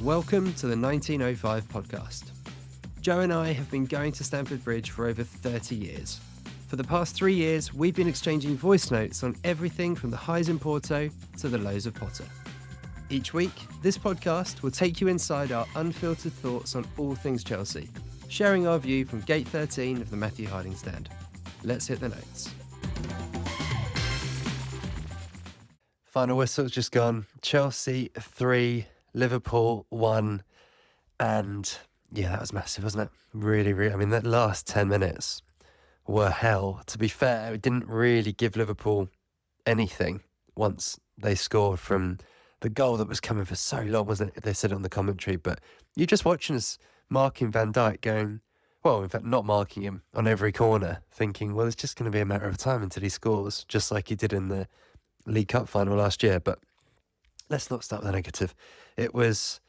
Welcome to the 1905 podcast. Joe and I have been going to Stamford Bridge for over 30 years. For the past 3 years, we've been exchanging voice notes on everything from the highs in Porto to the lows of Potter. Each week, this podcast will take you inside our unfiltered thoughts on all things Chelsea, sharing our view from Gate 13 of the Matthew Harding stand. Let's hit the notes. Final whistle's just gone. Chelsea 3, Liverpool 1, and yeah, that was massive, wasn't it? Really, I mean, that last 10 minutes were hell. To be fair, it didn't really give Liverpool anything once they scored from the goal that was coming for so long, wasn't it? They said it on the commentary, but you're just watching us marking Van Dijk going, well, in fact, not marking him on every corner, thinking, well, it's just going to be a matter of time until he scores, just like he did in the League Cup final last year. But let's not start with the negative. It was,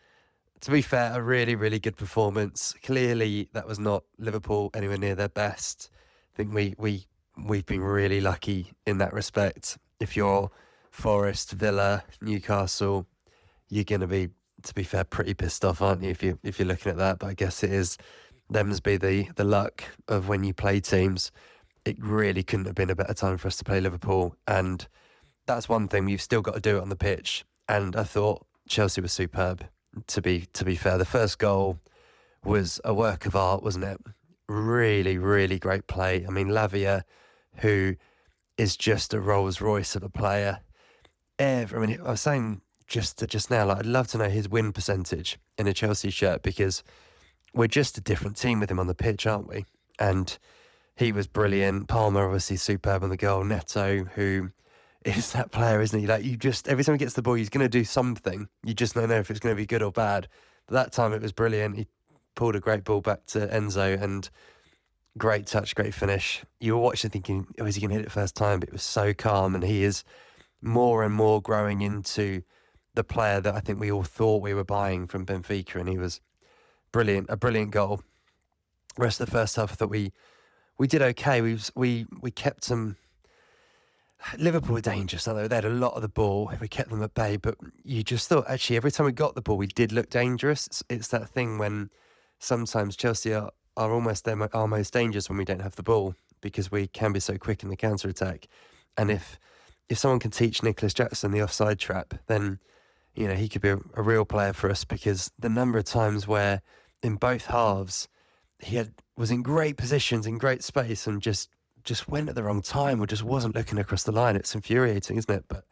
to be fair, a really good performance. Clearly, that was not Liverpool anywhere near their best. I think we've been really lucky in that respect. If you're Forest, Villa, Newcastle, you're going to be, to be fair, pretty pissed off, aren't you? If you're looking at that, but I guess it is them's be the luck of when you play teams. It really couldn't have been a better time for us to play Liverpool, and that's one thing. You've still got to do it on the pitch, and I thought Chelsea was superb. To be fair, the first goal was a work of art, wasn't it? Really great play. I mean, Lavia, who is just a Rolls Royce of a player. I was saying just now, like, I'd love to know his win percentage in a Chelsea shirt, because we're just a different team with him on the pitch, aren't we? And he was brilliant. Palmer, obviously, superb on the goal. Neto, who is that player, isn't he? Like, you just, every time he gets the ball, he's going to do something. You just don't know if it's going to be good or bad. But that time it was brilliant. He pulled a great ball back to Enzo, and great touch, great finish. You were watching thinking, oh, is he going to hit it first time? But it was so calm, and he is more and more growing into the player that I think we all thought we were buying from Benfica, and he was brilliant, a brilliant goal. The rest of the first half, I thought we did okay. We kept them. Liverpool were dangerous. They had a lot of the ball. We kept them at bay, but you just thought, actually, every time we got the ball, we did look dangerous. It's that thing when sometimes Chelsea are almost our most dangerous when we don't have the ball, because we can be so quick in the counter-attack. And if someone can teach Nicholas Jackson the offside trap, then, you know, he could be a real player for us, because the number of times where in both halves he was in great positions, in great space, and just went at the wrong time, or just wasn't looking across the line. It's infuriating, isn't it? But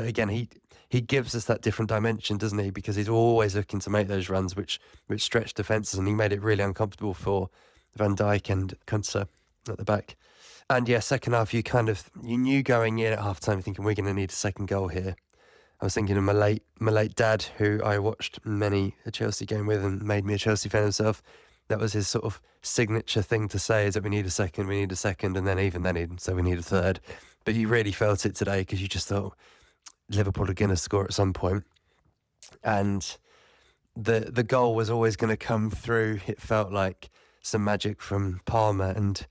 again, he gives us that different dimension, doesn't he? Because he's always looking to make those runs which stretch defences, and he made it really uncomfortable for Van Dijk and Kunsa at the back. And yeah, second half, you knew going in at half time, thinking we're going to need a second goal here. I was thinking of my late dad, who I watched many a Chelsea game with and made me a Chelsea fan himself. That was his sort of signature thing to say, is that we need a second, and then even then he'd say we need a third. But you really felt it today, because you just thought Liverpool are going to score at some point. And the goal was always going to come through. It felt like some magic from Palmer, and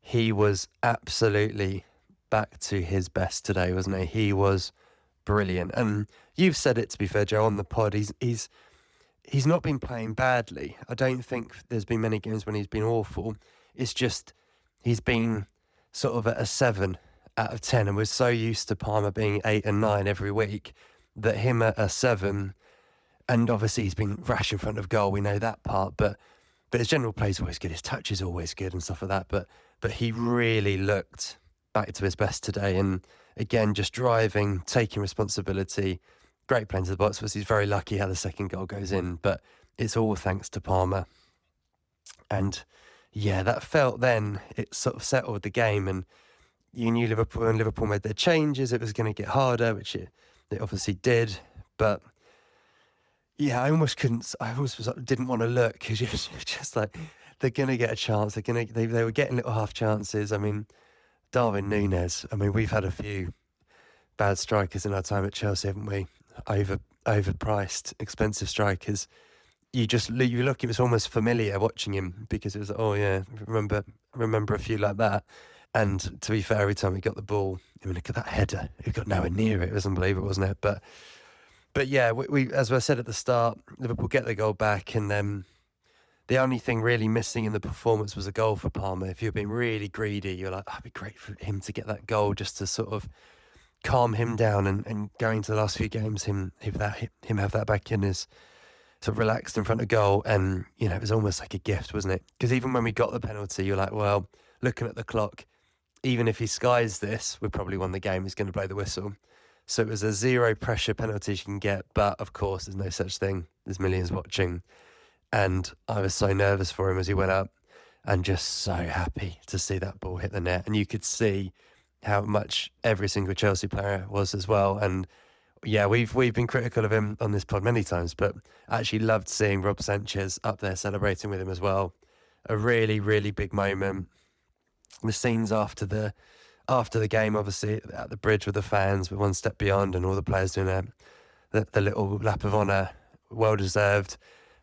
he was absolutely back to his best today, wasn't he? He was brilliant. And you've said it, to be fair, Joe, on the pod. He's not been playing badly. I don't think there's been many games when he's been awful. It's just he's been sort of at a 7 out of 10, and we're so used to Palmer being 8 and 9 every week that him at a 7, and obviously he's been rash in front of goal. We know that part, but his general play is always good. His touch is always good and stuff like that. But he really looked back to his best today, and again, just driving, taking responsibility. Great play into the box. He's very lucky how the second goal goes in, but it's all thanks to Palmer. And yeah, that felt then, it sort of settled the game, and you knew when Liverpool made their changes, it was going to get harder, which it obviously did. But yeah, I almost didn't want to look, because you're just like, they're going to get a chance. They were getting little half chances. I mean, Darwin Núñez. I mean, we've had a few bad strikers in our time at Chelsea, haven't we? Overpriced, expensive strikers. You look, it was almost familiar watching him, because it was, oh yeah, remember a few like that. And to be fair, every time he got the ball, I mean, look at that header. He got nowhere near it. It was unbelievable, wasn't it? But But yeah, we as I said at the start, Liverpool get the goal back, and then the only thing really missing in the performance was a goal for Palmer. If you're being really greedy, you're like, it'd be great for him to get that goal just to sort of calm him down, and going to the last few games, him have that back in his sort of relaxed in front of goal. And, it was almost like a gift, wasn't it? Because even when we got the penalty, you're like, well, looking at the clock, even if he skies this, we probably won the game. He's going to blow the whistle. So it was a zero pressure penalty you can get. But of course, there's no such thing. There's millions watching. And I was so nervous for him as he went up, and just so happy to see that ball hit the net. And you could see how much every single Chelsea player was as well. And yeah, we've been critical of him on this pod many times, but I actually loved seeing Rob Sanchez up there celebrating with him as well. A really, really big moment. The scenes after the game, obviously at the bridge with the fans, but one step beyond, and all the players doing the little lap of honour, well deserved.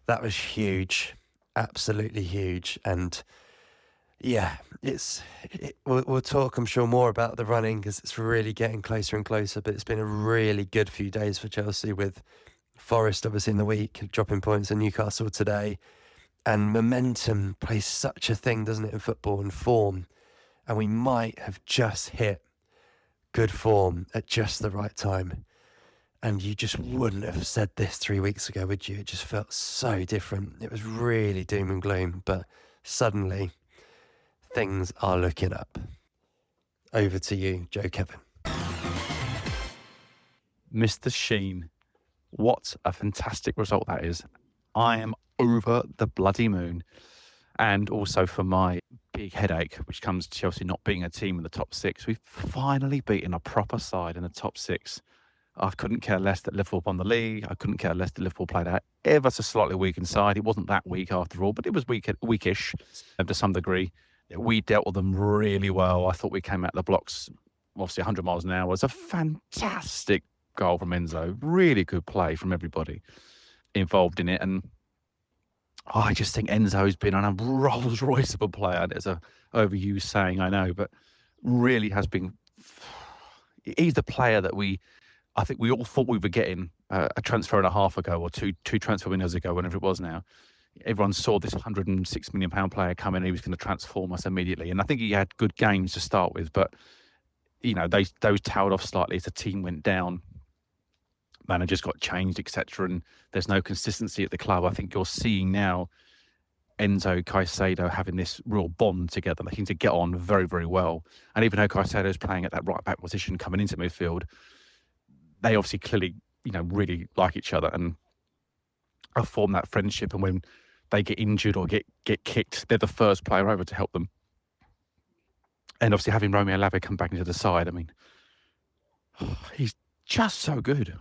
That was huge, absolutely huge. And yeah, we'll talk, I'm sure, more about the running, because it's really getting closer and closer. But it's been a really good few days for Chelsea, with Forest obviously in the week, dropping points, in Newcastle today. And momentum plays such a thing, doesn't it, in football, and form. And we might have just hit good form at just the right time. And you just wouldn't have said this 3 weeks ago, would you? It just felt so different. It was really doom and gloom, but suddenly things are looking up. Over to you, Joe Kevin. Mr. Sheen, what a fantastic result that is. I am over the bloody moon. And also for my big headache, which comes to Chelsea not being a team in the top six, we've finally beaten a proper side in the top six. I couldn't care less that Liverpool won the league. I couldn't care less that Liverpool played out ever so slightly weak inside. It wasn't that weak after all, but it was weakish to some degree. We dealt with them really well. I thought we came out of the blocks, obviously 100 miles an hour. It was a fantastic goal from Enzo. Really good play from everybody involved in it. And I just think Enzo's been on a Rolls Royce of a player. There's a overused saying, I know, but really has been. He's the player that I think we all thought we were getting a transfer and a half ago, or two transfer windows ago, whenever it was now. Everyone saw this £106 million player come in. He was going to transform us immediately. And I think he had good games to start with, but, those tailed off slightly as the team went down. Managers got changed, etc. And there's no consistency at the club. I think you're seeing now Enzo, Caicedo having this real bond together. They seem to get on very, very well. And even though Caicedo's playing at that right back position coming into midfield, they obviously clearly, really like each other and have formed that friendship. And when they get injured or get kicked, they're the first player over to help them. And obviously having Romeo Lavia come back into the side, he's just so good.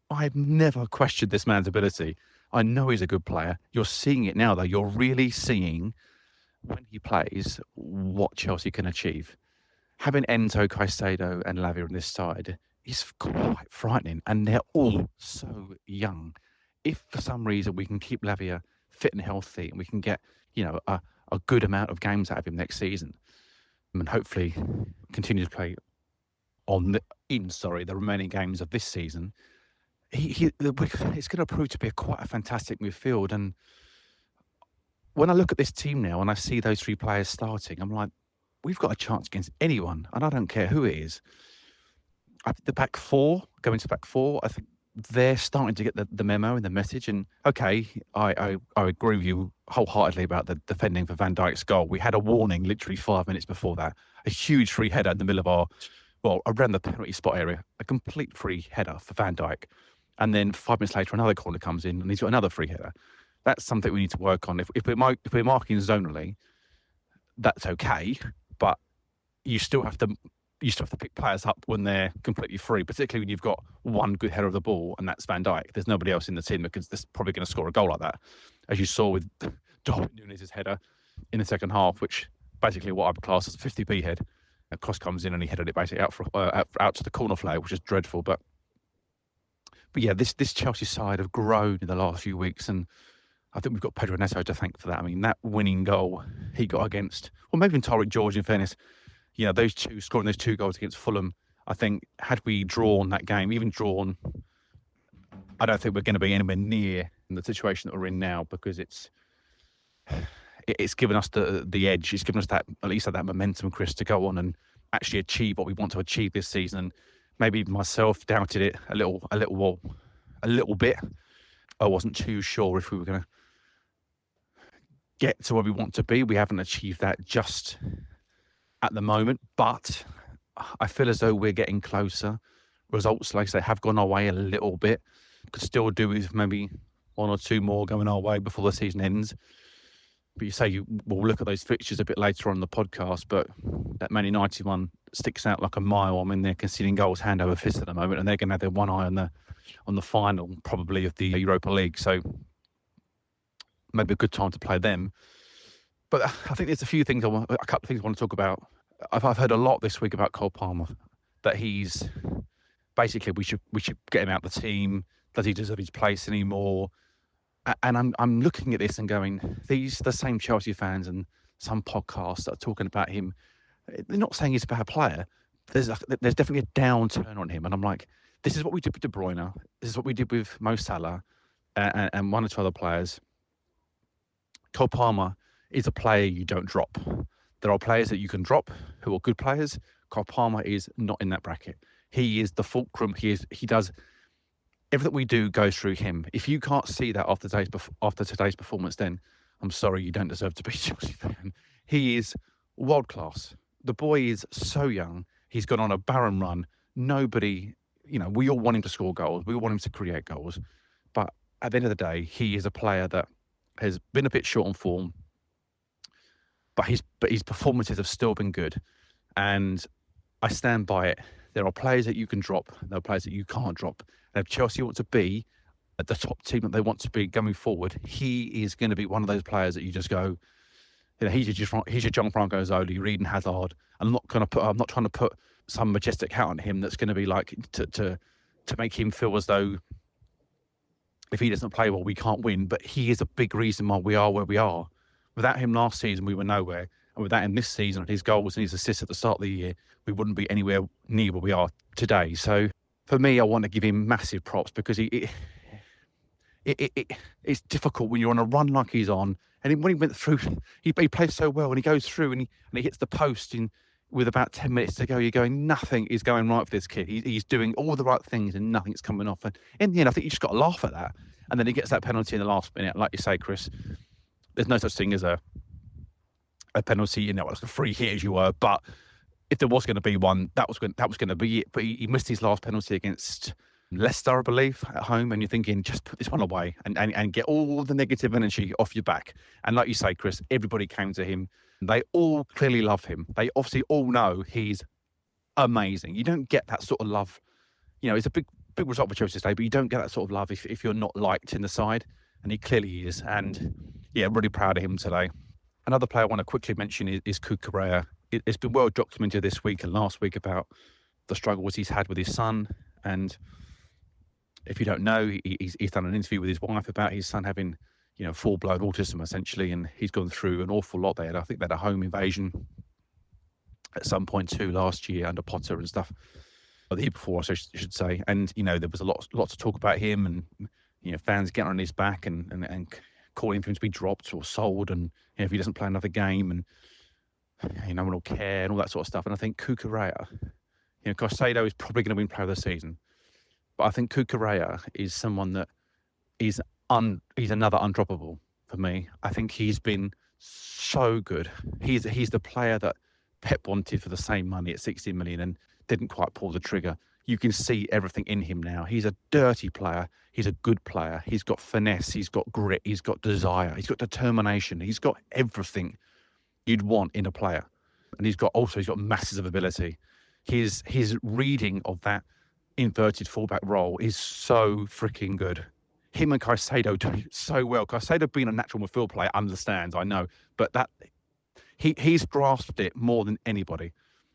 I've never questioned this man's ability. I know he's a good player. You're seeing it now, though. You're really seeing, when he plays, what Chelsea can achieve. Having Enzo, Caicedo and Lavia on this side is quite frightening, and they're all so young. If for some reason we can keep Lavia fit and healthy, and we can get a good amount of games out of him next season, and hopefully continue to play the remaining games of this season, it's going to prove to be quite a fantastic midfield. And when I look at this team now and I see those three players starting, I'm like, we've got a chance against anyone, and I don't care who it is. The back four, going to back four, I think they're starting to get the memo and the message. And okay, I agree with you wholeheartedly about the defending for Van Dijk's goal. We had a warning literally 5 minutes before that. A huge free header in the middle of around the penalty spot area. A complete free header for Van Dijk. And then 5 minutes later, another corner comes in and he's got another free header. That's something we need to work on. If we're marking zonally, that's okay, but you still have to pick players up when they're completely free, particularly when you've got one good header of the ball, and that's Van Dijk. There's nobody else in the team because they're probably going to score a goal like that, as you saw with Darwin Núñez's header in the second half, which basically what I would class as a 50p head. A cross comes in and he headed it basically out to the corner flag, which is dreadful. But yeah, this Chelsea side have grown in the last few weeks, and I think we've got Pedro Neto to thank for that. That winning goal he got against, or maybe even Tariq George, in fairness, those two, scoring those 2 goals against Fulham, I think had we drawn that game, even drawn I don't think we're going to be anywhere near the situation that we're in now, because it's given us the edge. It's given us that, at least that momentum, Chris, to go on and actually achieve what we want to achieve this season. And maybe myself doubted it a little bit. I wasn't too sure if we were going to get to where we want to be. We haven't achieved that just at the moment, but I feel as though we're getting closer. Results, like I say, have gone our way a little bit. Could still do with maybe one or two more going our way before the season ends. But you say we'll look at those fixtures a bit later on in the podcast, but that Man United one sticks out like a mile. I mean, they're conceding goals hand over fist at the moment, and they're going to have their one eye on the final, probably, of the Europa League. So maybe a good time to play them. But I think there's a couple of things I want to talk about. I've heard a lot this week about Cole Palmer, that he's basically we should get him out of the team. Does he deserve his place anymore? And I'm looking at this and going, the same Chelsea fans and some podcasts that are talking about him, they're not saying he's a bad player. There's definitely a downturn on him. And I'm like, this is what we did with De Bruyne. This is what we did with Mo Salah and one or two other players. Cole Palmer is a player you don't drop. There are players that you can drop who are good players. Cole Palmer is not in that bracket. He is the fulcrum. He does everything we do goes through him. If you can't see that after today's performance, then I'm sorry, you don't deserve to be a Chelsea fan. He is world class. The boy is so young. He's gone on a barren run. Nobody, we all want him to score goals. We all want him to create goals. But at the end of the day, he is a player that has been a bit short on form. But his performances have still been good. And I stand by it. There are players that you can drop. There are players that you can't drop. And if Chelsea want to be at the top team that they want to be going forward, he is going to be one of those players that you just go, he's your Gianfranco Zola, your Eden Hazard. I'm not trying to put some majestic hat on him that's going to be like to make him feel as though if he doesn't play well, we can't win. But he is a big reason why we are where we are. Without him last season, we were nowhere. And without him this season, his goals and his assists at the start of the year, we wouldn't be anywhere near where we are today. So for me, I want to give him massive props, because it's difficult when you're on a run like he's on. And when he went through, he plays so well, and he goes through and he hits the post with about 10 minutes to go. You're going, nothing is going right for this kid. He's doing all the right things and nothing's coming off. And in the end, I think you just got to laugh at that. And then he gets that penalty in the last minute. Like you say, Chris, there's no such thing as a penalty, it's a free hit, as you were. But if there was going to be one, that was going to be it. But he missed his last penalty against Leicester, I believe, at home. And you're thinking, just put this one away and get all the negative energy off your back. And like you say, Chris, everybody came to him. They all clearly love him. They obviously all know he's amazing. You don't get that sort of love. It's a big result for Chelsea today, but you don't get that sort of love if you're not liked in the side. And he clearly is. And yeah, really proud of him today. Another player I want to quickly mention is Cucurella. It's been well documented this week and last week about the struggles he's had with his son. And if you don't know, he's done an interview with his wife about his son having, full-blown autism, essentially. And he's gone through an awful lot. I think they had a home invasion at some point too last year under Potter and stuff. Or the year before, I should say. And, there was a lot to talk about him, and, fans getting on his back and calling for him to be dropped or sold, and if he doesn't play another game, and no one will care, and all that sort of stuff. And I think Cucurella, Caicedo is probably going to win Player of the Season, but I think Cucurella is someone that he's another undroppable for me. I think he's been so good. He's the player that Pep wanted for the same money at 60 million and didn't quite pull the trigger. You can see everything in him now. He's a dirty player. He's a good player. He's got finesse. He's got grit. He's got desire. He's got determination. He's got everything you'd want in a player. And he's got masses of ability. His reading of that inverted fullback role is so freaking good. Him and Caicedo do it so well. Caicedo, being a natural midfield player, understands, I know, but that he's grasped it more than anybody.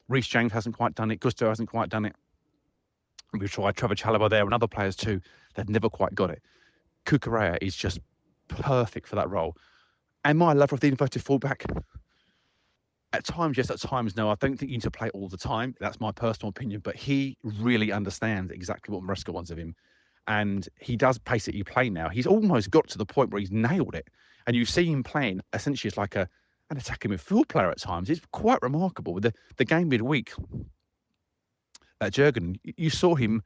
Reece James hasn't quite done it. Gusto hasn't quite done it. We've tried Trevor Chalobah there and other players too. They've never quite got it. Cucurella is just perfect for that role. Am I a lover of the inverted fullback? At times, yes. At times, no. I don't think you need to play all the time. That's my personal opinion. But he really understands exactly what Maresca wants of him. and he does basically play now. He's almost got to the point where he's nailed it. And you see him playing essentially as like an attacking midfield player at times. It's quite remarkable. With the game midweek at Jurgen, you saw him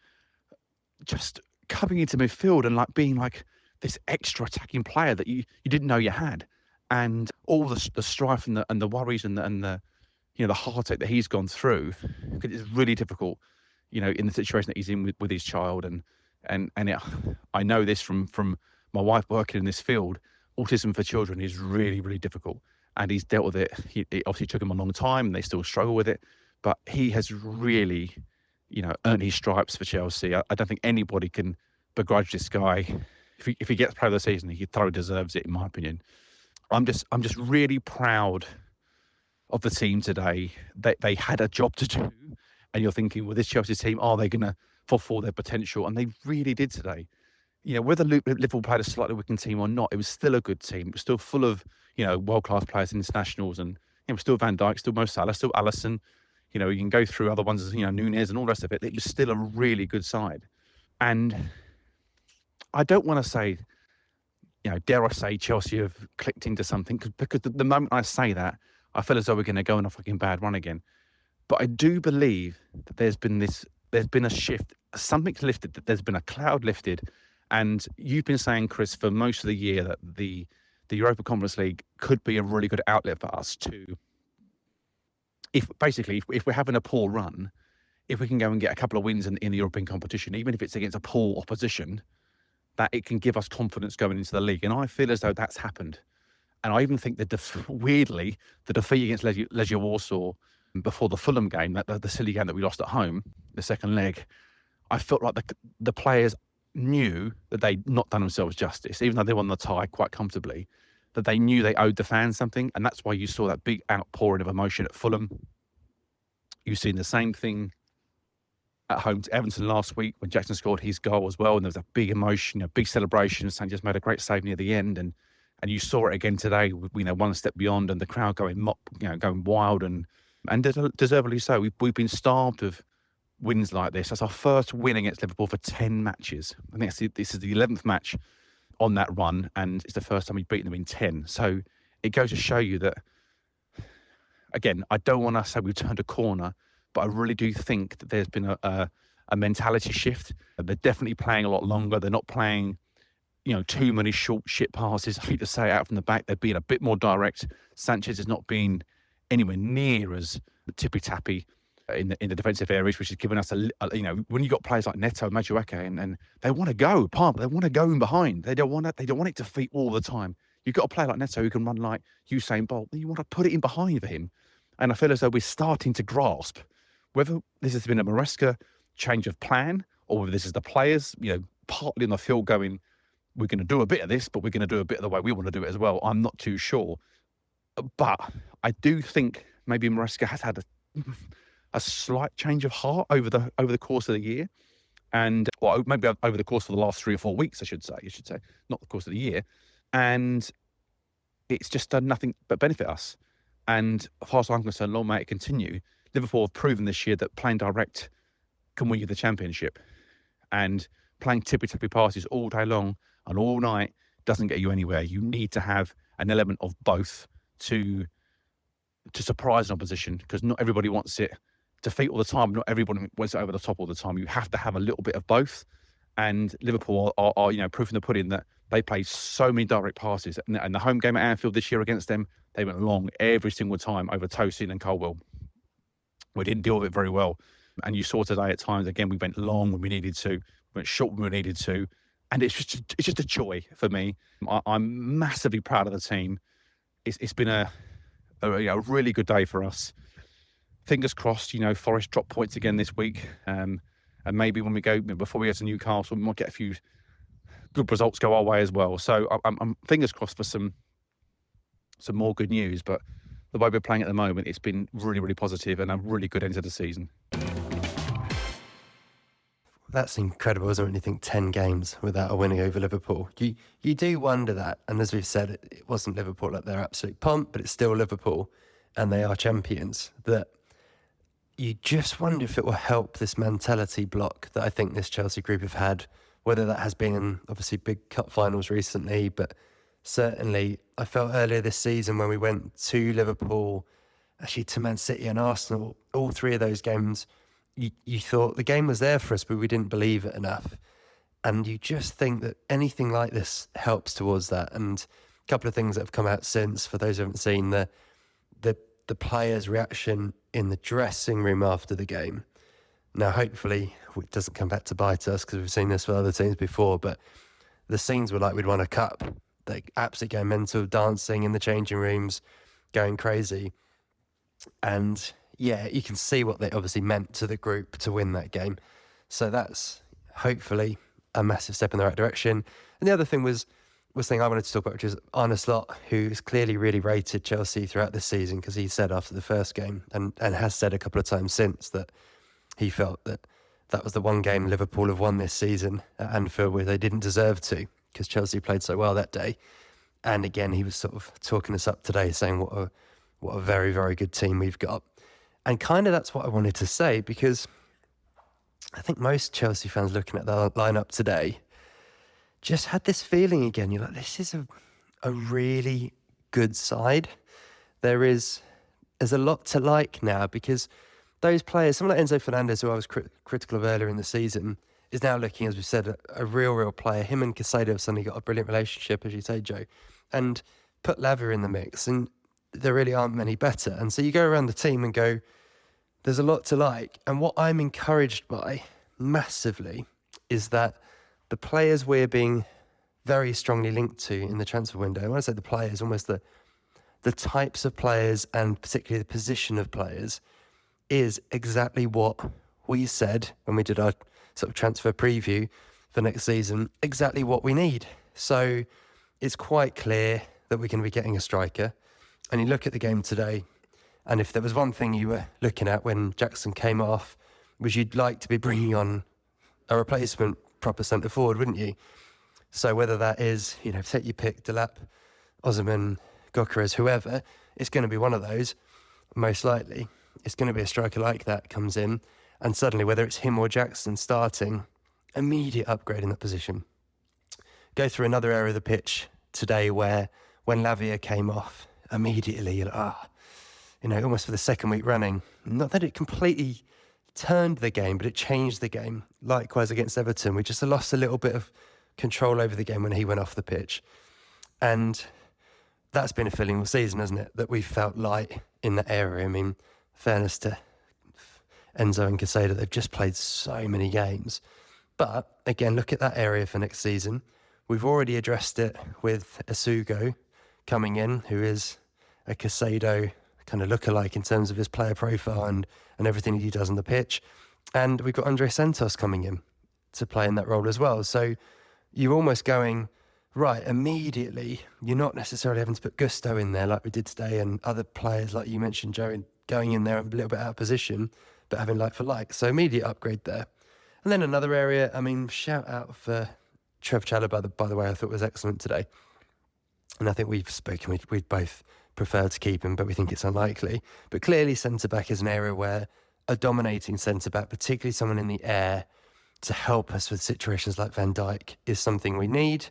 just coming into midfield and like being like this extra attacking player that you didn't know you had. And all the strife and the worries and the the heartache that he's gone through, because it's really difficult, in the situation that he's in with his child. I know this from my wife working in this field. Autism for children is really, really difficult, and he's dealt with it. It obviously took him a long time, and they still struggle with it. But he has really, earned his stripes for Chelsea. I don't think anybody can begrudge this guy. If he gets player of the season, he thoroughly deserves it, in my opinion. I'm just really proud of the team today. They had a job to do, and you're thinking, well, this Chelsea team, are they going to fulfill their potential? And they really did today. Whether Liverpool played a slightly weakened team or not, it was still a good team. It was still full of, world-class players, internationals, and it was still Van Dijk, still Mo Salah, still Alisson. You can go through other ones, Nunez and all the rest of it. It was still a really good side. And I don't want to say, dare I say Chelsea have clicked into something, because the moment I say that, I feel as though we're going to go on a fucking bad run again. But I do believe that there's been a shift, something's lifted, that there's been a cloud lifted. And you've been saying, Chris, for most of the year that the Europa Conference League could be a really good outlet for us to, if we're having a poor run, if we can go and get a couple of wins in the European competition, even if it's against a poor opposition, that it can give us confidence going into the league. And I feel as though that's happened. And I even think weirdly, the defeat against Legia Warsaw before the Fulham game, the silly game that we lost at home, the second leg, I felt like the players knew that they'd not done themselves justice, even though they won the tie quite comfortably, that they knew they owed the fans something. And that's why you saw that big outpouring of emotion at Fulham. You've seen the same thing at home to Everton last week when Jackson scored his goal as well. And there was a big emotion, a big celebration. Sanchez made a great save near the end. And you saw it again today, one step beyond, and the crowd going wild and deservedly so. We've been starved of wins like this. That's our first win against Liverpool for 10 matches. I think this is the 11th match on that run, and it's the first time we've beaten them in 10. So it goes to show you that, again, I don't want to say we've turned a corner, but I really do think that there's been a mentality shift. They're definitely playing a lot longer. They're not playing, too many short shit passes. I hate to say it, out from the back. They're being a bit more direct. Sanchez has not been anywhere near as tippy-tappy in the defensive areas, which has given us when you got players like Neto, Madueke, and they want to go, they want to go in behind. They don't want it to feet all the time. You've got a player like Neto who can run like Usain Bolt. You want to put it in behind for him. And I feel as though we're starting to grasp whether this has been a Maresca change of plan or whether this is the players, partly on the field going, we're going to do a bit of this, but we're going to do a bit of the way we want to do it as well. I'm not too sure. But I do think maybe Maresca has had a slight change of heart over the course of the year. And, well, maybe over the course of the last 3 or 4 weeks, I should say, not the course of the year. And it's just done nothing but benefit us. And as far as I'm concerned, long may it continue. Liverpool have proven this year that playing direct can win you the championship. And playing tippy-tappy passes all day long and all night doesn't get you anywhere. You need to have an element of both to surprise an opposition, because not everybody wants it defeat all the time. Not everybody wants it over the top all the time. You have to have a little bit of both. And Liverpool are proof in the pudding that they play so many direct passes. And the home game at Anfield this year against them, they went long every single time over Tosin and Colwill. We didn't deal with it very well. And you saw today at times, again, we went long when we needed to, we went short when we needed to. And it's just a joy for me. I'm massively proud of the team. It's been a really good day for us. Fingers crossed, Forest drop points again this week. And maybe when we go, before we go to Newcastle, we might get a few good results go our way as well. So I'm fingers crossed for some more good news. But the way we're playing at the moment, it's been really, really positive and a really good end to the season. That's incredible, isn't it? When you think 10 games without a winning over Liverpool. You do wonder that. And as we've said, it wasn't Liverpool at their absolute pomp, but it's still Liverpool and they are champions. That you just wonder if it will help this mentality block that I think this Chelsea group have had whether that has been in obviously big cup finals recently, but certainly I felt earlier this season when we went to Liverpool, actually to Man City and Arsenal, all three of those games, you thought the game was there for us, but we didn't believe it enough. And you just think that anything like this helps towards that. And a couple of things that have come out since, for those who haven't seen, the players' reaction in the dressing room after the game. Now, hopefully, it doesn't come back to bite us because we've seen this with other teams before, but the scenes were like we'd won a cup. They absolutely going mental, dancing in the changing rooms, going crazy. And yeah, you can see what they obviously meant to the group to win that game. So that's hopefully a massive step in the right direction. And the other thing was something I wanted to talk about, which is Arne Slot, who's clearly really rated Chelsea throughout this season, because he said after the first game and has said a couple of times since that he felt that was the one game Liverpool have won this season at Anfield where they didn't deserve to, because Chelsea played so well that day. And again, he was sort of talking us up today, saying what a very, very good team we've got. And kind of that's what I wanted to say, because I think most Chelsea fans looking at the lineup today just had this feeling again. You're like, this is a really good side. There's a lot to like now, because those players, someone like Enzo Fernandez, who I was critical of earlier in the season, is now looking, as we said, a real player. Him and Casado have suddenly got a brilliant relationship, as you say, Joe. And put Lavia in the mix, and there really aren't many better. And so you go around the team and go, there's a lot to like. And what I'm encouraged by massively is that the players we're being very strongly linked to in the transfer window, and when I say the players, almost the types of players and particularly the position of players, is exactly what we said when we did our sort of transfer preview for next season, exactly what we need. So it's quite clear that we're going to be getting a striker. And you look at the game today, and if there was one thing you were looking at when Jackson came off, was you'd like to be bringing on a replacement proper centre forward, wouldn't you? So whether that is, take your pick, Delap, Osimhen, Gyökeres, whoever, it's going to be one of those, most likely. It's going to be a striker like that comes in, and suddenly, whether it's him or Jackson starting, immediate upgrade in that position. Go through another area of the pitch today where when Lavia came off, immediately you're like, almost for the second week running. Not that it completely turned the game, but it changed the game. Likewise against Everton, we just lost a little bit of control over the game when he went off the pitch. And that's been a feeling all season, hasn't it? That we've felt light in that area. I mean, fairness to Enzo and Casado, they've just played so many games. But again, look at that area for next season. We've already addressed it with Asugo coming in, who is a Casado kind of lookalike in terms of his player profile and everything he does on the pitch. And we've got Andre Santos coming in to play in that role as well. So you're almost going, right, immediately, you're not necessarily having to put Gusto in there like we did today, and other players, like you mentioned, Joe, going in there a little bit out of position, but having like for like. So immediate upgrade there. And then another area, shout out for Trev Chalobah, by the way, I thought was excellent today. And I think we've spoken, we'd both prefer to keep him, but we think it's unlikely. But clearly centre-back is an area where a dominating centre-back, particularly someone in the air, to help us with situations like Van Dijk is something we need.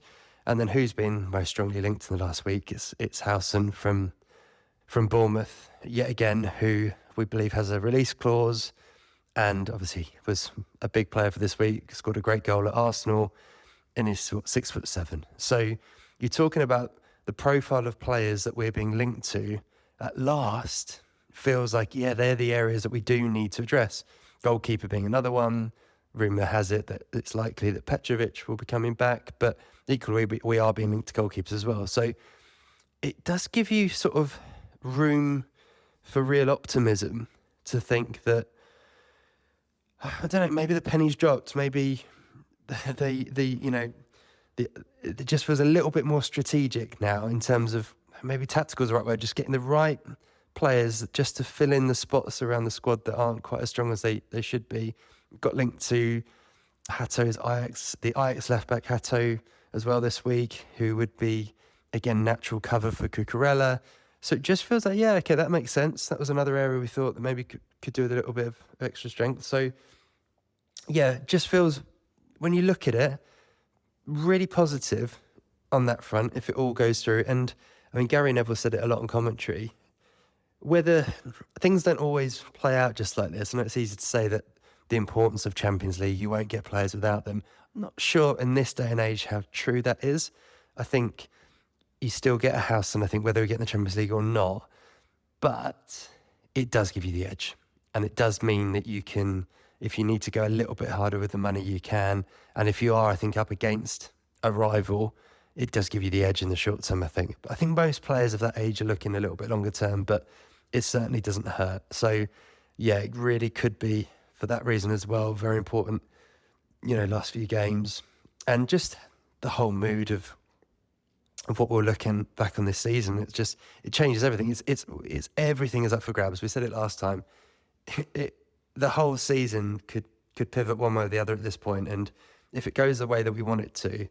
And then who's been most strongly linked in the last week? It's Howson from Bournemouth, yet again, who we believe has a release clause, and obviously was a big player for this week, scored a great goal at Arsenal, and is 6'7". So you're talking about the profile of players that we're being linked to at last feels like, yeah, they're the areas that we do need to address. Goalkeeper being another one. Rumour has it that it's likely that Petrovic will be coming back, but equally we are being linked to goalkeepers as well. So it does give you sort of room for real optimism to think that, I don't know, maybe the penny's dropped, maybe it just feels a little bit more strategic now in terms of, maybe tactical is the right word, just getting the right players just to fill in the spots around the squad that aren't quite as strong as they should be. Got linked to Hato's Ajax, the Ajax left-back Hato as well this week, who would be, again, natural cover for Cucurella. So it just feels like, yeah, okay, that makes sense. That was another area we thought that maybe could do with a little bit of extra strength. So, yeah, it just feels, when you look at it, really positive on that front if it all goes through. And I mean, Gary Neville said it a lot in commentary. Whether things don't always play out just like this, and it's easy to say that the importance of Champions League, you won't get players without them. I'm not sure in this day and age how true that is. I think you still get a house, and I think whether we get in the Champions League or not, but it does give you the edge. And it does mean that you can, if you need to go a little bit harder with the money, you can. And if you are, I think, up against a rival, it does give you the edge in the short term, I think. I think most players of that age are looking a little bit longer term, but it certainly doesn't hurt. So, yeah, it really could be, for that reason as well, very important, last few games. And just the whole mood of what we're looking back on this season. It changes everything. It's everything is up for grabs. We said it last time. The whole season could pivot one way or the other at this point. And if it goes the way that we want it to,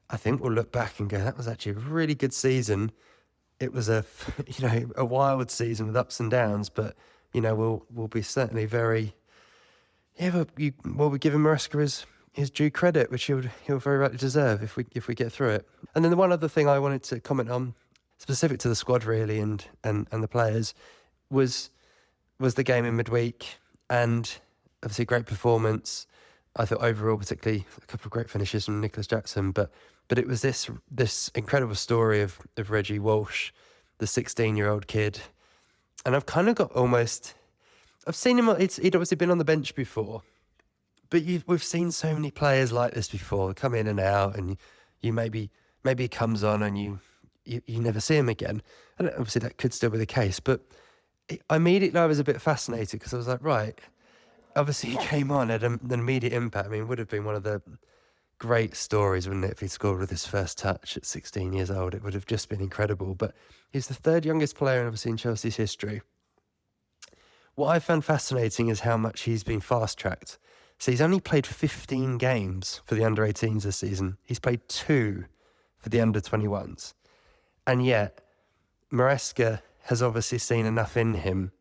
I think we'll look back and go, that was actually a really good season. It was a wild season with ups and downs, but we'll be certainly very, we're giving Maresca his due credit, which he'll very rightly deserve if we get through it. And then the one other thing I wanted to comment on, specific to the squad really and the players, was the game in midweek, and obviously great performance. I thought overall, particularly a couple of great finishes from Nicholas Jackson, but it was this incredible story of Reggie Walsh, the 16-year-old kid. And I've kind of got I've seen him, he'd obviously been on the bench before, but we've seen so many players like this before, come in and out, and you maybe he comes on and you never see him again. And obviously that could still be the case, but immediately I was a bit fascinated because I was like, right, obviously he came on at an immediate impact. I mean, it would have been one of the great stories, wouldn't it, if he scored with his first touch at 16 years old? It would have just been incredible. But he's the third youngest player obviously in Chelsea's history. What I found fascinating is how much he's been fast-tracked. So he's only played 15 games for the under-18s this season. He's played 2 for the under-21s. And yet, Maresca has obviously seen enough in him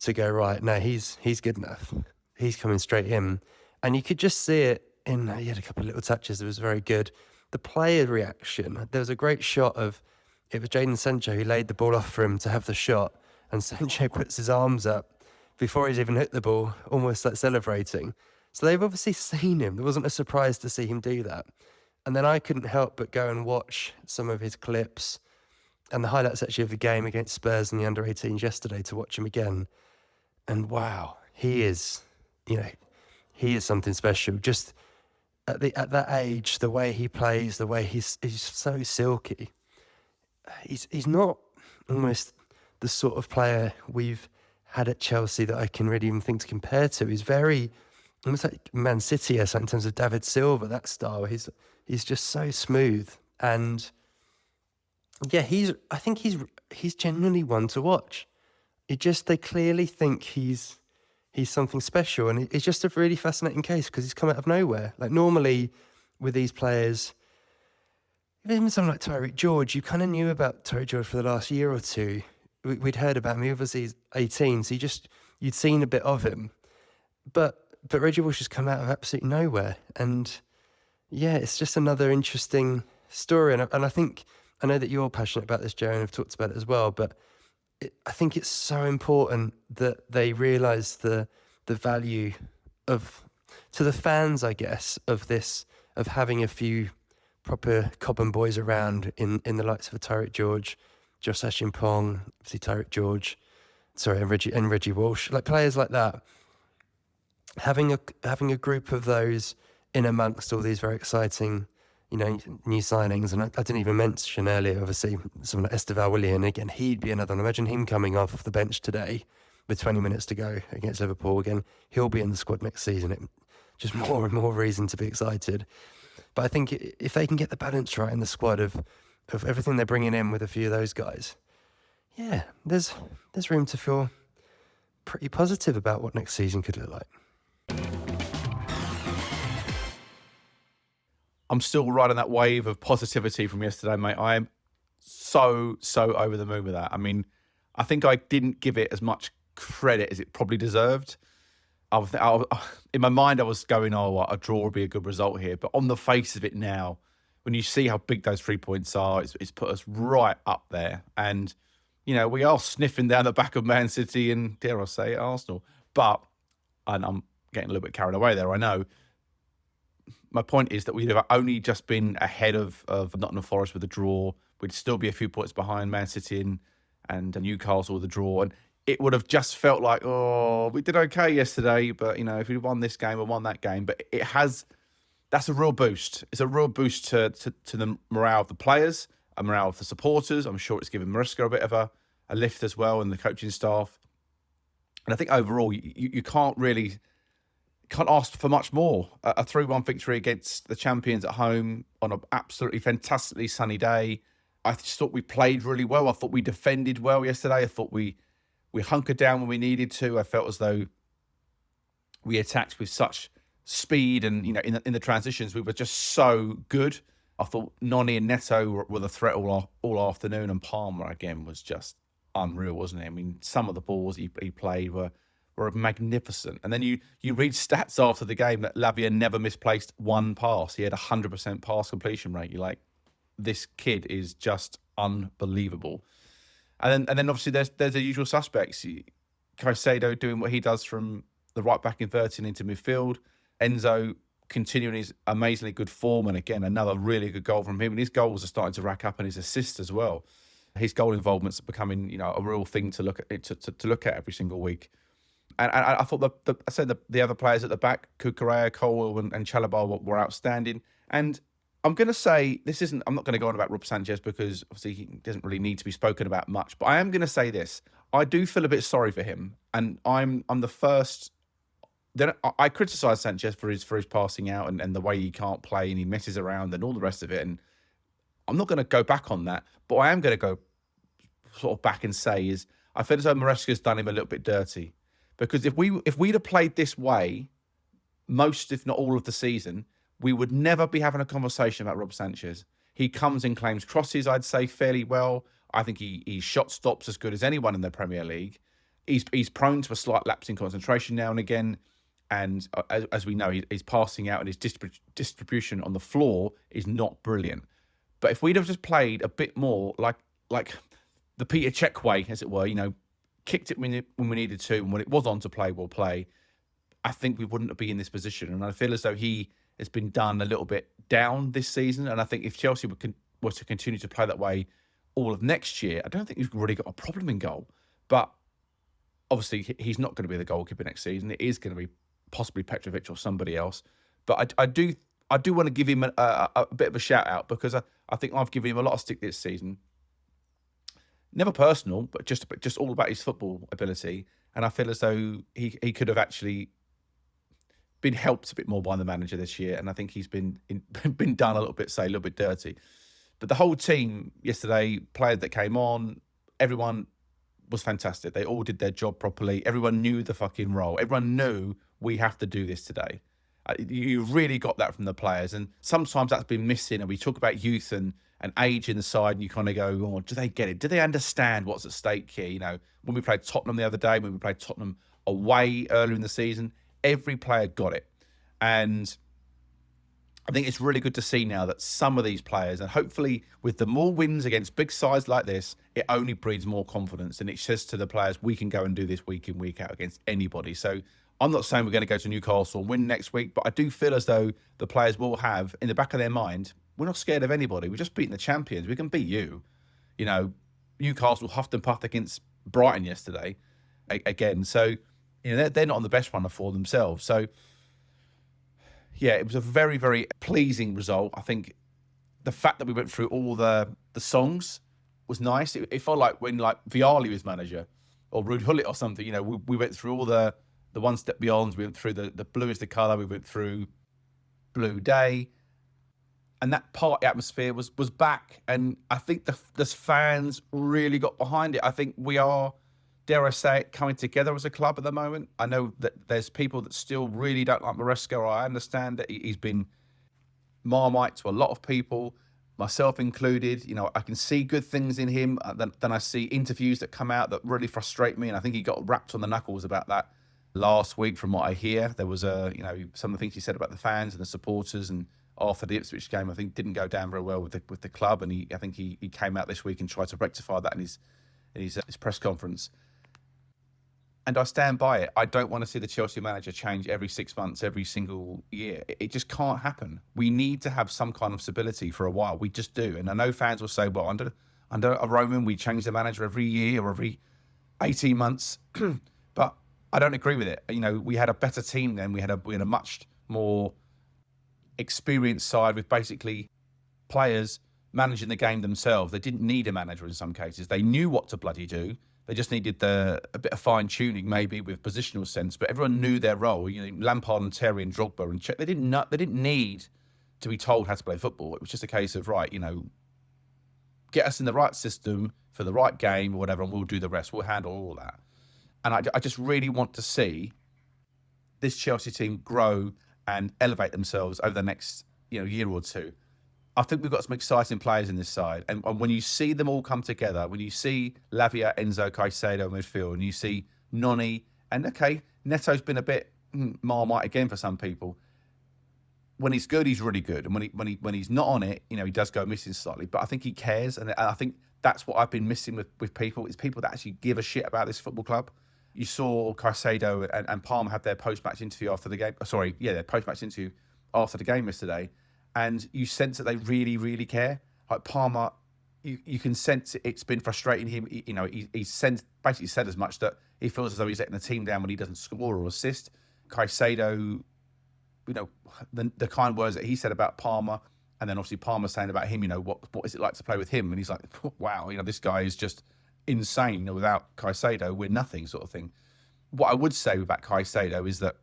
to go, right, no, he's good enough. He's coming straight in. And you could just see it he had a couple of little touches that was very good. The player reaction, there was a great shot it was Jadon Sancho who laid the ball off for him to have the shot, and Sancho puts his arms up before he's even hit the ball, almost like celebrating. So they've obviously seen him. It wasn't a surprise to see him do that. And then I couldn't help but go and watch some of his clips and the highlights actually of the game against Spurs in the under-18s yesterday to watch him again. And wow, he is something special. Just at that age, the way he plays, the way he's so silky. He's not almost the sort of player we've had at Chelsea that I can really even think to compare to. He's very almost like Man City or something in terms of David Silva, that style. He's just so smooth, and yeah, I think he's genuinely one to watch. They clearly think he's something special, and it's just a really fascinating case because he's come out of nowhere. Like normally with these players, even someone like Tyreek George, you kind of knew about Tyreek George for the last year or two. We'd heard about him. Obviously he's 18, so you'd seen a bit of him. But Reggie Walsh has come out of absolutely nowhere. And yeah, it's just another interesting story. And I know that you're passionate about this, Joe, and have talked about it as well, but I think it's so important that they realise the value to the fans, I guess, of having a few proper Cobham boys around in the likes of a Tyreek George, Josh Ashimpong, obviously Tyreek George, and Reggie Walsh, like players like that. Having a group of those in amongst all these very exciting, new signings. And I didn't even mention earlier, obviously, someone like Esteval Willian. Again, he'd be another one. Imagine him coming off the bench today with 20 minutes to go against Liverpool. Again, he'll be in the squad next season. Just more and more reason to be excited. But I think if they can get the balance right in the squad of everything they're bringing in with a few of those guys, yeah, there's room to feel pretty positive about what next season could look like. I'm still riding that wave of positivity from yesterday, mate. I am so over the moon with that. I mean, I think I didn't give it as much credit as it probably deserved. in my mind, I was going, oh, a draw would be a good result here. But on the face of it now, when you see how big those 3 points are, it's put us right up there. And, we are sniffing down the back of Man City and, dare I say, Arsenal. But, and I'm getting a little bit carried away there, I know. My point is that we'd have only just been ahead of Nottingham Forest with a draw. We'd still be a few points behind Man City and Newcastle with a draw. And it would have just felt like, oh, we did okay yesterday, but, if we won this game or won that game. But that's a real boost. It's a real boost to the morale of the players, a morale of the supporters. I'm sure it's given Maresca a bit of a lift as well, and the coaching staff. And I think overall, you can't ask for much more. A 3-1 victory against the champions at home on an absolutely fantastically sunny day. I just thought we played really well. I thought we defended well yesterday. I thought we hunkered down when we needed to. I felt as though we attacked with such speed, and in the transitions we were just so good. I thought Noni and Neto were the threat all afternoon, and Palmer again was just unreal, wasn't he? I mean, some of the balls he played were magnificent. And then you read stats after the game that Lavia never misplaced one pass. He had 100% pass completion rate. You're like, this kid is just unbelievable. And then obviously there's the usual suspects. Caicedo doing what he does from the right back, inverting into midfield. Enzo continuing his amazingly good form, and again another really good goal from him. And his goals are starting to rack up, and his assists as well. His goal involvement's becoming a real thing to look at to look at every single week. And I thought the other players at the back, Kukurea, Colwell, and Chalobah were outstanding. And I'm going to say I'm not going to go on about Rob Sanchez because obviously he doesn't really need to be spoken about much. But I am going to say this: I do feel a bit sorry for him, and I'm the first. Then I criticise Sanchez for his passing out and the way he can't play and he messes around and all the rest of it. And I'm not going to go back on that, but I am going to go sort of back and say is I feel as though Maresca's done him a little bit dirty, because if we'd have played this way most, if not all, of the season, we would never be having a conversation about Rob Sanchez. He comes and claims crosses, I'd say, fairly well. I think he shot stops as good as anyone in the Premier League. He's prone to a slight lapse in concentration now and again. And as we know, he's passing out, and his distribution on the floor is not brilliant. But if we'd have just played a bit more like the Peter Cech way, as it were, kicked it when we needed to, and when it was on to play, we'll play, I think we wouldn't be in this position. And I feel as though he has been done a little bit down this season. And I think if Chelsea were to continue to play that way all of next year, I don't think we've really got a problem in goal. But obviously, he's not going to be the goalkeeper next season. It is going to be possibly Petrovic or somebody else. But I do want to give him a bit of a shout out, because I think I've given him a lot of stick this season. Never personal, but just all about his football ability. And I feel as though he could have actually been helped a bit more by the manager this year. And I think he's been done a little bit dirty. But the whole team yesterday, players that came on, everyone was fantastic. They all did their job properly. Everyone knew the fucking role. Everyone knew we have to do this today. You really got that from the players. And sometimes that's been missing. And we talk about youth and age in the side, and you kind of go, oh, do they get it? Do they understand what's at stake here? When we played Tottenham the other day, when we played Tottenham away earlier in the season, every player got it. And I think it's really good to see now that some of these players, and hopefully with the more wins against big sides like this, it only breeds more confidence. And it says to the players, we can go and do this week in, week out against anybody. So I'm not saying we're going to go to Newcastle and win next week, but I do feel as though the players will have in the back of their mind, we're not scared of anybody. We're just beating the champions. We can beat you. Newcastle huffed and puffed against Brighton yesterday again. So, they're not on the best runner for themselves. So, yeah, it was a very, very pleasing result. I think the fact that we went through all the songs was nice. It felt like when Vialli was manager, or Ruud Gullit or something. We went through all the one step beyond. We went through the blue is the colour. We went through Blue Day, and that party atmosphere was back. And I think the fans really got behind it. I think we are, dare I say it, coming together as a club at the moment. I know that there's people that still really don't like Maresca. I understand that he's been Marmite to a lot of people, myself included. I can see good things in him. Then I see interviews that come out that really frustrate me, and I think he got wrapped on the knuckles about that last week, from what I hear, there was some of the things he said about the fans and the supporters, and after the Ipswich game, I think didn't go down very well with the club, and I think he came out this week and tried to rectify that in his press conference. And I stand by it. I don't want to see the Chelsea manager change every 6 months, every single year. It just can't happen. We need to have some kind of stability for a while. We just do. And I know fans will say, well, under a Roman, we change the manager every year or every 18 months. But I don't agree with it. We had a better team then. We had a much more experienced side with basically players managing the game themselves. They didn't need a manager in some cases. They knew what to bloody do. They just needed a bit of fine tuning, maybe with positional sense. But everyone knew their role. Lampard and Terry and Drogba and Czech. They didn't need to be told how to play football. It was just a case of get us in the right system for the right game or whatever, and we'll do the rest. We'll handle all that. And I just really want to see this Chelsea team grow and elevate themselves over the next year or two. I think we've got some exciting players in this side. And when you see them all come together, when you see Lavia, Enzo, Caicedo midfield, and you see Noni, and okay, Neto's been a bit Marmite again for some people. When he's good, he's really good. And when he's not on it, he does go missing slightly. But I think he cares. And I think that's what I've been missing with people, is people that actually give a shit about this football club. You saw Caicedo and Palmer have their post-match interview after the game. Their post-match interview after the game yesterday. And you sense that they really, really care. Like Palmer, you can sense it's been frustrating him. He's basically said as much, that he feels as though he's letting the team down when he doesn't score or assist. Caicedo, the kind words that he said about Palmer, and then obviously Palmer saying about him, what is it like to play with him? And he's like, wow, this guy is just insane. Without Caicedo, we're nothing, sort of thing. What I would say about Caicedo is that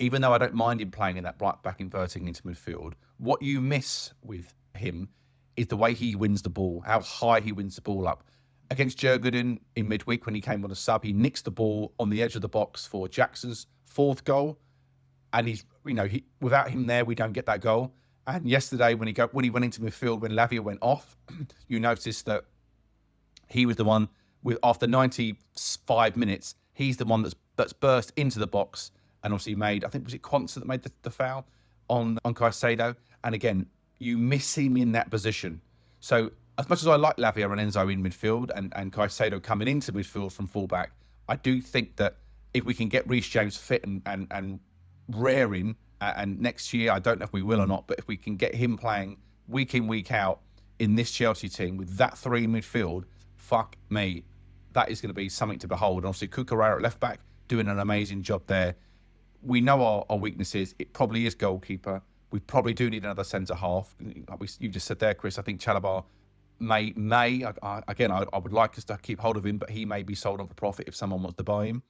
even though I don't mind him playing in that right back inverting into midfield, what you miss with him is the way he wins the ball, how high he wins the ball up. Against Jurgen in midweek, when he came on a sub, he nicks the ball on the edge of the box for Jackson's fourth goal. And without him there, we don't get that goal. And yesterday, when he went into midfield, when Lavia went off, you noticed that he was the one after 95 minutes, he's the one that's burst into the box. And obviously made, I think, was it Quansah that made the foul on Caicedo? And again, you miss him in that position. So as much as I like Lavia and Enzo in midfield and Caicedo coming into midfield from fullback, I do think that if we can get Reece James fit and raring, and next year, I don't know if we will or not, but if we can get him playing week in, week out in this Chelsea team with that three in midfield, fuck me, that is going to be something to behold. And obviously, Cucurella at left back doing an amazing job there. We know our weaknesses. It probably is goalkeeper. We probably do need another centre half. You just said there, Chris. I think Chalobah may. I would like us to keep hold of him, but he may be sold on for profit if someone wants to buy him.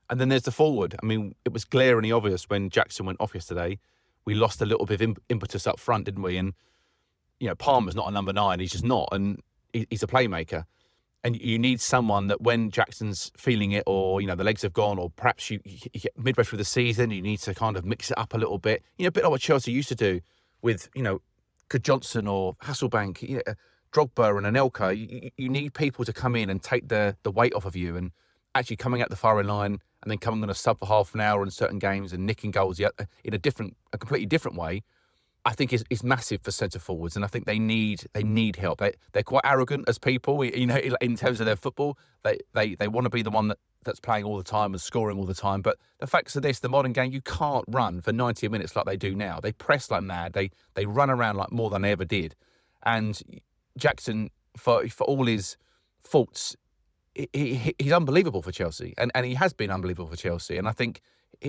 And then there's the forward. I mean, it was glaringly obvious when Jackson went off yesterday. We lost a little bit of impetus up front, didn't we? And Palmer's not a number 9. He's just not, and he's a playmaker. And you need someone that when Jackson's feeling it, or, the legs have gone, or perhaps you get midway through the season, you need to kind of mix it up a little bit. A bit like what Chelsea used to do with, Good Johnson or Hasselbank, Drogba and Anelka. You need people to come in and take the weight off of you, and actually coming out the firing line and then coming on a sub for half an hour in certain games and nicking goals in a completely different way. I think is massive for centre forwards, and I think they need help. They're quite arrogant as people, in terms of their football. They want to be the one that's playing all the time and scoring all the time. But the facts of this, the modern game, you can't run for 90 minutes like they do now. They press like mad. They run around like more than they ever did. And Jackson, for all his faults, he's unbelievable for Chelsea, and he has been unbelievable for Chelsea. And I think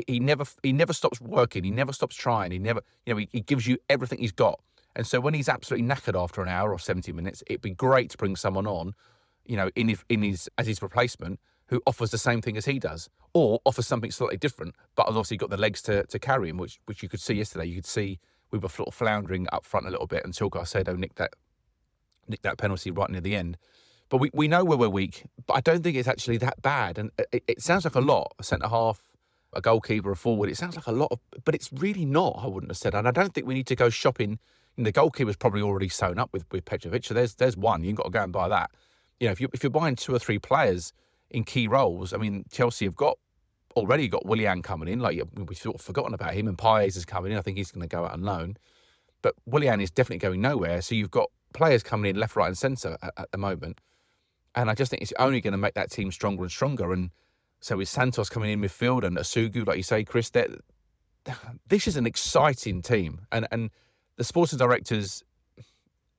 he never stops working. He never stops trying. He gives you everything he's got. And so when he's absolutely knackered after an hour or 70 minutes, it'd be great to bring someone on, as his replacement, who offers the same thing as he does, or offers something slightly different, but has obviously got the legs to carry him, which you could see yesterday. You could see we were sort of floundering up front a little bit until Caicedo nicked that penalty right near the end. But we know where we're weak, but I don't think it's actually that bad. And it sounds like a lot, a centre-half, a goalkeeper, a forward. It sounds like a lot, but it's really not, I wouldn't have said. And I don't think we need to go shopping. And the goalkeeper's probably already sewn up with Petrovic, so there's one. You've got to go and buy that. If you're buying 2 or 3 players in key roles, I mean, Chelsea have got already got Willian coming in. Like, we've sort of forgotten about him, and Paez is coming in. I think he's going to go out on loan. But Willian is definitely going nowhere. So you've got players coming in left, right, and centre at the moment. And I just think it's only going to make that team stronger and stronger. And so with Santos coming in midfield and Asugu, like you say, Chris, this is an exciting team. And the sporting directors,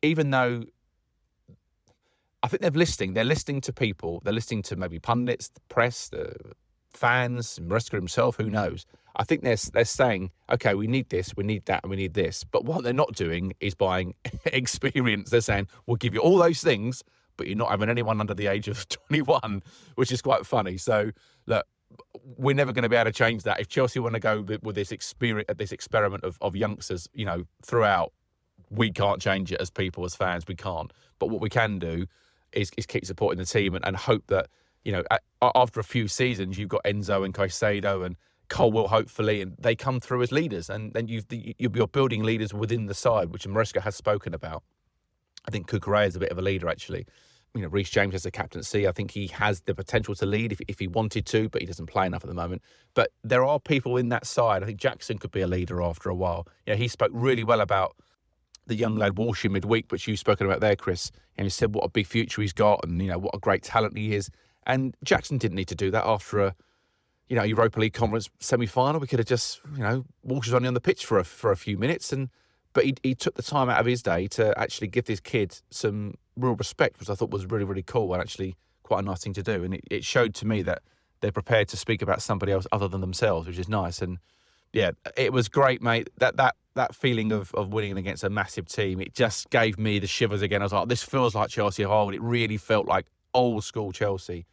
even though I think they're listening to people, they're listening to maybe pundits, the press, the fans, Maresca himself, who knows. I think they're saying, okay, we need this, we need that, and we need this. But what they're not doing is buying experience. They're saying, we'll give you all those things, but you're not having anyone under the age of 21, which is quite funny. So, look, we're never going to be able to change that. If Chelsea want to go with this experiment of youngsters, throughout, we can't change it as people, as fans. We can't. But what we can do is keep supporting the team and hope that, after a few seasons, you've got Enzo and Caicedo and Colwell, hopefully, and they come through as leaders. And then you're building leaders within the side, which Maresca has spoken about. I think Cucurella is a bit of a leader, actually. Reece James has the captaincy. I think he has the potential to lead if he wanted to, but he doesn't play enough at the moment. But there are people in that side. I think Jackson could be a leader after a while. He spoke really well about the young lad Walsh in midweek, which you've spoken about there, Chris. And he said what a big future he's got and, what a great talent he is. And Jackson didn't need to do that after a Europa League Conference semi-final. We could have just, Walsh was only on the pitch for a few minutes, but he took the time out of his day to actually give this kid some real respect, which I thought was really, really cool and actually quite a nice thing to do. And it showed to me that they're prepared to speak about somebody else other than themselves, which is nice. And yeah, it was great, mate. That feeling of winning against a massive team, it just gave me the shivers again. I was like, this feels like Chelsea of old. It really felt like old school Chelsea.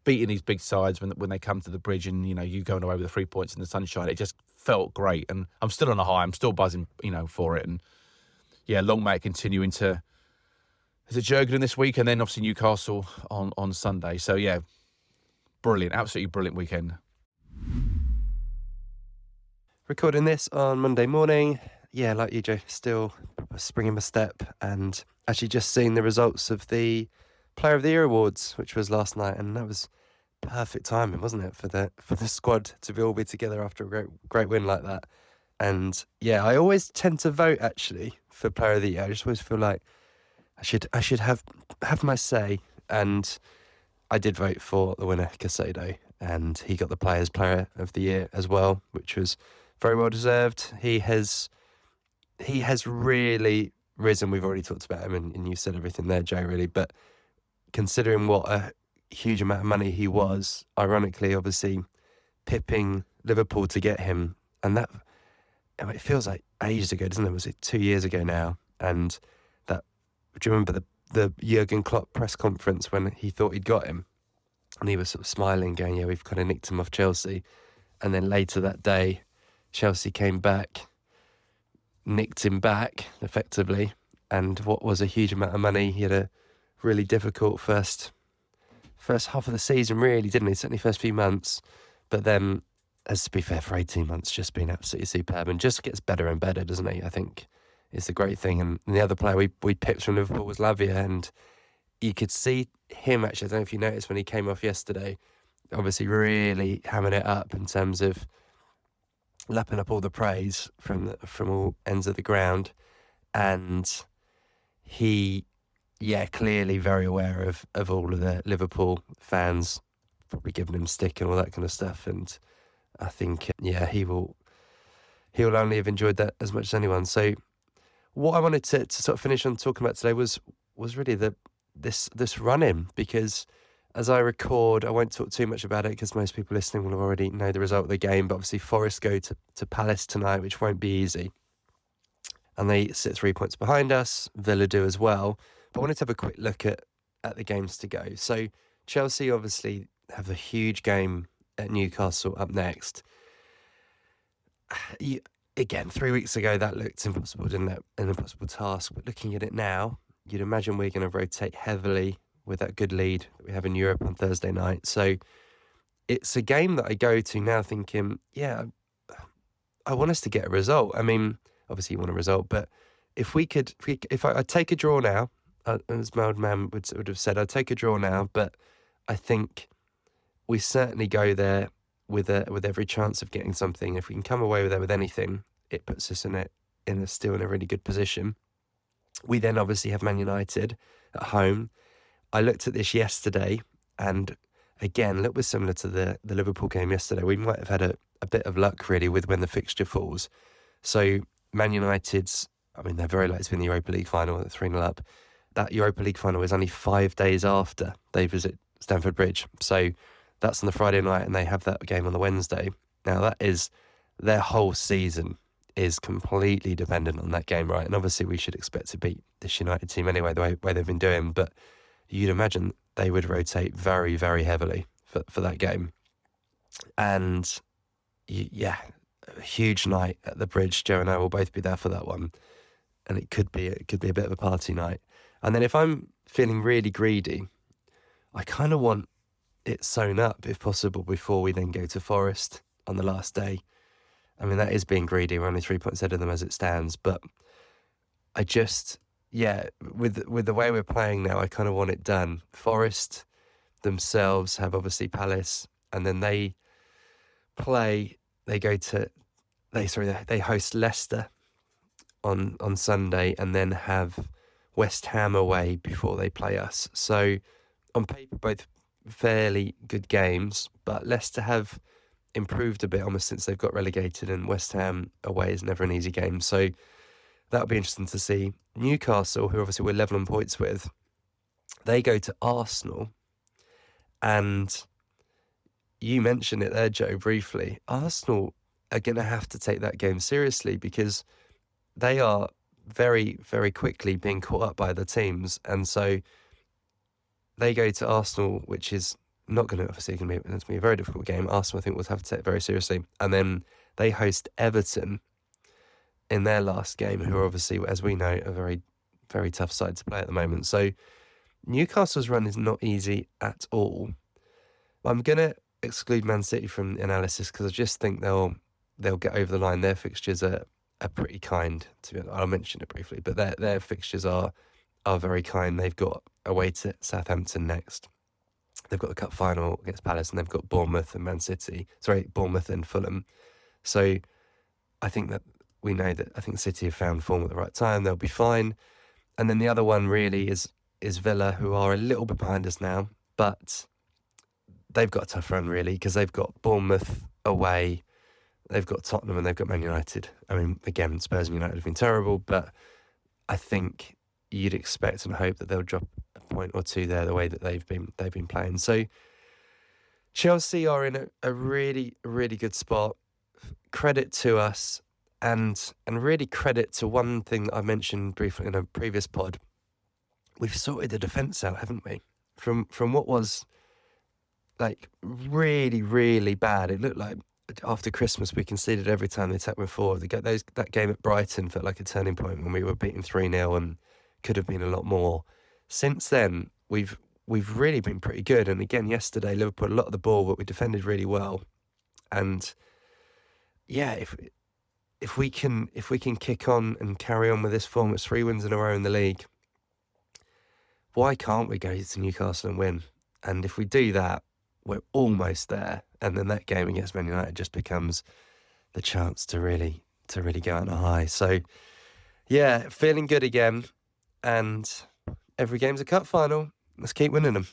Beating these big sides when they come to the bridge and, you going away with the 3 points in the sunshine, it just felt great. And I'm still on a high. I'm still buzzing, for it. And yeah, long may it continue into, is it Jurgen this week? And then obviously Newcastle on Sunday. So yeah, brilliant. Absolutely brilliant weekend. Recording this on Monday morning. Yeah, like you, Joe, still springing my step and actually just seeing the results of the Player of the Year awards, which was last night, and that was perfect timing, wasn't it, for the squad to all be together after a great win like that. And yeah, I always tend to vote actually for Player of the Year. I just always feel like I should have my say, and I did vote for the winner, Caicedo, and he got the Player of the Year as well, which was very well deserved. He has really risen. We've already talked about him, and you said everything there, Joe, really, but considering what a huge amount of money he was, ironically, obviously, pipping Liverpool to get him. And that, it feels like ages ago, doesn't it? Was it 2 years ago now? And do you remember the Jurgen Klopp press conference when he thought he'd got him? And he was sort of smiling, going, yeah, we've kind of nicked him off Chelsea. And then later that day, Chelsea came back, nicked him back, effectively. And what was a huge amount of money. He had a really difficult first half of the season, really, didn't he? Certainly first few months. But then, as to be fair, for 18 months, just been absolutely superb and just gets better and better, doesn't he? I think is the great thing. And the other player we picked from Liverpool was Lavia, and you could see him, actually, I don't know if you noticed when he came off yesterday, obviously really hamming it up in terms of lapping up all the praise from all ends of the ground. And he... yeah, clearly very aware of all of the Liverpool fans probably giving him stick and all that kind of stuff. And I think, yeah, he'll only have enjoyed that as much as anyone. So what I wanted to sort of finish on talking about today was really this run-in, because as I record, I won't talk too much about it because most people listening will already know the result of the game. But obviously Forest go to Palace tonight, which won't be easy. And they sit 3 points behind us. Villa do as well. But I wanted to have a quick look at the games to go. So Chelsea obviously have a huge game at Newcastle up next. Again, 3 weeks ago, that looked impossible, didn't it? An impossible task. But looking at it now, you'd imagine we're going to rotate heavily with that good lead that we have in Europe on Thursday night. So it's a game that I go to now thinking, yeah, I want us to get a result. I mean, obviously you want a result, but if I take a draw now, as my old man would have said, I'd take a draw now, but I think we certainly go there with every chance of getting something. If we can come away with anything, it puts us still in a really good position. We then obviously have Man United at home. I looked at this yesterday, and again, a little bit similar to the Liverpool game yesterday. We might have had a bit of luck really with when the fixture falls. So Man United's, they're very late to be in the Europa League final at 3-0 up. That Europa League final is only 5 days after they visit Stamford Bridge. So that's on the Friday night, and they have that game on the Wednesday. Now, that is their whole season is completely dependent on that game, right? And obviously we should expect to beat this United team anyway, the way they've been doing. But you'd imagine they would rotate very, very heavily for that game. And yeah, a huge night at the Bridge. Joe and I will both be there for that one. And it could be a bit of a party night. And then if I'm feeling really greedy, I kind of want it sewn up, if possible, before we then go to Forest on the last day. That is being greedy. We're only 3 points ahead of them as it stands. But I just, with the way we're playing now, I kind of want it done. Forest themselves have obviously Palace, and then they host Leicester on Sunday, and then have West Ham away before they play us. So on paper, both fairly good games, but Leicester have improved a bit almost since they've got relegated, and West Ham away is never an easy game. So that'll be interesting to see. Newcastle, who obviously we're level on points with, they go to Arsenal, and you mentioned it there, Joe, briefly. Arsenal are going to have to take that game seriously because they are very, very quickly being caught up by the teams. And so they go to Arsenal, which is not going to, obviously, it's going to be a very difficult game. Arsenal, I think, will have to take it very seriously. And then they host Everton in their last game, who are obviously, as we know, a very, very tough side to play at the moment. So Newcastle's run is not easy at all. I'm going to exclude Man City from the analysis because I just think they'll get over the line. Their fixtures are pretty kind. To be honest, I'll mention it briefly, but their fixtures are very kind. They've got away to Southampton next. They've got the cup final against Palace, and they've got Bournemouth and Fulham. So I think that we know that I think City have found form at the right time. They'll be fine. And then the other one really is Villa, who are a little bit behind us now, but they've got a tough run really because they've got Bournemouth away, they've got Tottenham, and they've got Man United. Again, Spurs and United have been terrible, but I think you'd expect and hope that they'll drop a point or two there the way that they've been playing. So Chelsea are in a really, really good spot. Credit to us, and really credit to one thing that I mentioned briefly in a previous pod. We've sorted the defence out, haven't we? From what was like really, really bad. It looked like after Christmas we conceded every time the attack went forward. That game at Brighton felt like a turning point when we were beaten 3-0 and could have been a lot more. Since then, we've really been pretty good. And again, yesterday, Liverpool a lot of the ball, but we defended really well. And yeah, if we can kick on and carry on with this form, it's 3 wins in a row in the league. Why can't we go to Newcastle and win? And if we do that, we're almost there. And then that game against Man United just becomes the chance to really go out on a high. So yeah, feeling good again. And every game's a cup final. Let's keep winning them.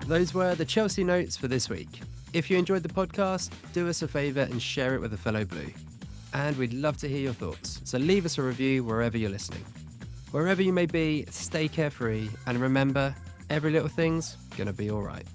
Those were the Chelsea notes for this week. If you enjoyed the podcast, do us a favour and share it with a fellow Blue. And we'd love to hear your thoughts, so leave us a review wherever you're listening. Wherever you may be, stay carefree, and remember, every little thing's gonna be alright.